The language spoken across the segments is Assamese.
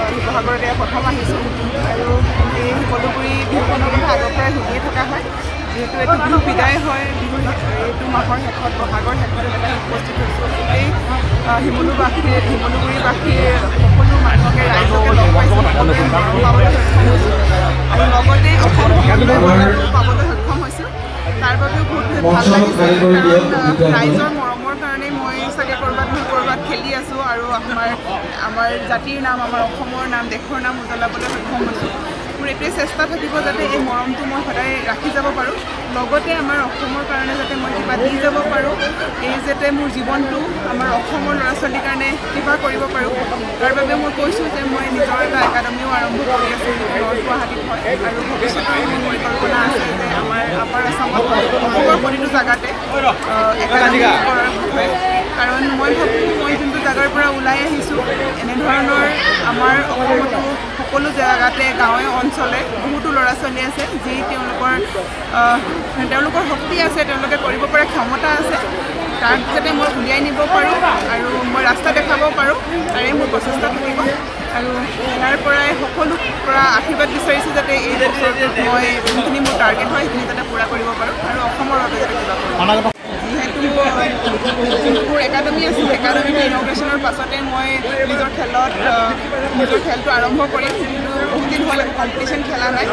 শিৱসাগৰতে প্ৰথম আহিছোঁ আৰু এই শিমলুগুৰি বিহুখনৰ কথা আগৰ পৰাই শুনিয়ে থকা হয় যিহেতু এইটো বিহু বিদায় হয় বিহু এইটো মাহৰ শেষত বহাগৰ শেষত এটা উপস্থিত হৈছোঁ এই শিমলুগুৰিবাসীৰ সকলো মানুহকে ৰাইজকে লগ পাইছোঁ সকলোৱে মৰম পাবলৈ সক্ষম হৈছোঁ আৰু লগতে অসম পাবলৈ সক্ষম হৈছোঁ তাৰ বাবেও বহুত ভাল লাগিছে কাৰণ ৰাইজৰ মৰমৰ কাৰণেই মই চাগে ক'ৰবাত নহয় ক'ৰবাত খেলি আছোঁ আৰু আমাৰ জাতিৰ নাম আমাৰ অসমৰ নাম দেশৰ নাম উজ্বলাবলৈ সক্ষম হৈছোঁ মোৰ এইটোৱে চেষ্টা থাকিব যাতে এই মৰমটো মই সদায় ৰাখি যাব পাৰোঁ লগতে আমাৰ অসমৰ কাৰণে যাতে মই কিবা দি যাব পাৰোঁ এই যাতে মোৰ জীৱনটো আমাৰ অসমৰ ল'ৰা ছোৱালীৰ কাৰণে কিবা কৰিব পাৰোঁ তাৰ বাবে মই কৈছোঁ যে মই নিজৰ এটা একাডেমিও আৰম্ভ কৰি আছোঁ নৰ্থ গুৱাহাটীত হয় আৰু ভৱিষ্যতৰ মোৰ পৰিকল্পনা আছে যে আমাৰ আপাৰ আছামত অসমৰ প্ৰতিটো জেগাতে একাডেমি কৰাৰ বিষয়ে কাৰণ মই ভাবোঁ মই যোনটো জেগাৰ পৰা ওলাই আহিছোঁ এনেধৰণৰ আমাৰ অসমতো সকলো জেগাতে গাঁৱে অঞ্চলে বহুতো ল'ৰা ছোৱালী আছে যি তেওঁলোকৰ শক্তি আছে তেওঁলোকে কৰিব পৰা ক্ষমতা আছে তাক যাতে মই উলিয়াই নিব পাৰোঁ আৰু মই ৰাস্তা দেখাব পাৰোঁ তাৰে মোৰ প্ৰচেষ্টা থাকিব আৰু ইয়াৰ পৰাই সকলোৰ পৰা আশীৰ্বাদ বিচাৰিছোঁ যাতে এই বছৰটোত মই যোনখিনি মোৰ টাৰ্গেট হয় সেইখিনি যাতে পূৰা কৰিব পাৰোঁ আৰু অসমৰ বাবে যাতে কিবা কৰোঁ যিহেতু মোৰ একাডেমি আছিল একাডেমিৰ ইনগ্ৰেশ্যনৰ পাছতে মই নিজৰ খেলটো আৰম্ভ কৰিম কিন্তু বহুত দিন হ'ল কম্পিটিশ্যন খেলা নাই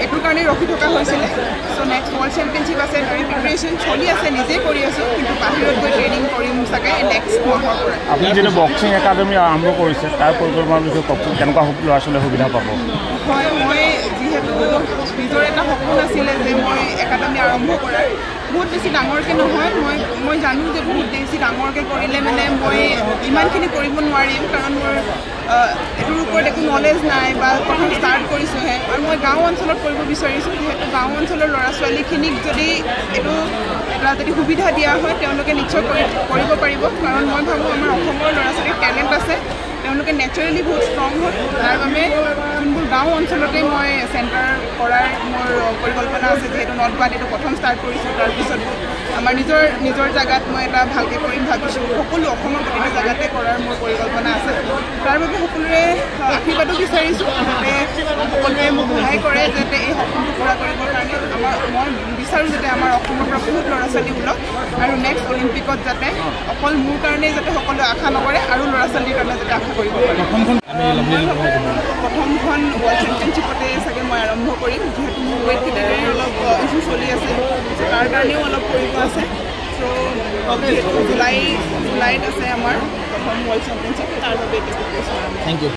এইটোৰ কাৰণে ৰখি থকা হৈছিলে চ' নেক্সট ৱৰ্ল্ড চেম্পিয়নশ্বিপ আছে তাৰে প্ৰিপেৰেশ্যন চলি আছে নিজেই কৰি আছোঁ কিন্তু বাহিৰত গৈ ট্ৰেইনিং কৰিম চাগে নেক্সট মাহৰ পৰা আপুনি যিটো বক্সিং একাডেমি আৰম্ভ কৰিছে তাৰ পৰিকল্পনাৰ বিষয়ে কওকচোন কেনেকুৱা ল'ৰা ছোৱালীয়ে সুবিধা পাব হয় মই যিহেতু নিজৰ এটা সপোন আছিলে যে মই একাডেমি আৰম্ভ কৰাৰ বহুত বেছি ডাঙৰকৈ নহয় মই জানো যে বহুত বেছি ডাঙৰকৈ কৰিলে মানে মই ইমানখিনি কৰিব নোৱাৰিম কাৰণ মোৰ এইটোৰ ওপৰত একো নলেজ নাই বা প্ৰথম ষ্টাৰ্ট কৰিছোঁহে আৰু মই গাঁও অঞ্চলত কৰিব বিচাৰিছোঁ যিহেতু গাঁও অঞ্চলৰ ল'ৰা ছোৱালীখিনিক যদি এইটো এটা যদি সুবিধা দিয়া হয় তেওঁলোকে নিশ্চয় কৰিব পাৰিব কাৰণ মই ভাবোঁ আমাৰ অসমৰ ল'ৰা ছোৱালীৰ টেলেণ্ট আছে তেওঁলোকে নেচাৰেলি বহুত ষ্ট্ৰং হয় তাৰ বাবে যোনবোৰ গাঁও অঞ্চলতে মই চেণ্টাৰ কৰাৰ মোৰ পৰিকল্পনা আছে যিহেতু নৰ্থ গুৱাহাটীটো প্ৰথম ষ্টাৰ্ট কৰিছোঁ তাৰপিছত আমাৰ নিজৰ জেগাত মই এটা ভালকৈ কৰিম ভাবিছোঁ সকলো অসমৰ প্ৰতিটো জেগাতে কৰাৰ মোৰ পৰিকল্পনা আছে তাৰ বাবে সকলোৰে আশীৰ্বাদো বিচাৰিছোঁ যাতে সকলোৱে মোক সহায় কৰে যাতে এই সপোনটো পূৰা কৰিবৰ কাৰণে মই বিচাৰোঁ যাতে আমাৰ অসমৰ পৰা বহুত ল'ৰা ছোৱালী ওলাওক আৰু নেক্সট অলিম্পিকত যাতে অকল মোৰ কাৰণেই যাতে সকলোৱে আশা নকৰে আৰু ল'ৰা ছোৱালীৰ কাৰণে যাতে আশা কৰিব পাৰে প্ৰথমখন ৱৰ্ল্ড চেম্পিয়নশ্বিপতে চাগে মই আৰম্ভ কৰিম যিহেতু মোৰ ৱেইট কেটেগৰীৰ অলপ ইছ্যু চলি আছে তাৰ কাৰণেও অলপ কৰিব আছে চ' যিহেতু জুলাইত আছে আমাৰ প্ৰথম ৱৰ্ল্ড চেম্পিয়নশ্বিপ তাৰ বাবে থেংক ইউ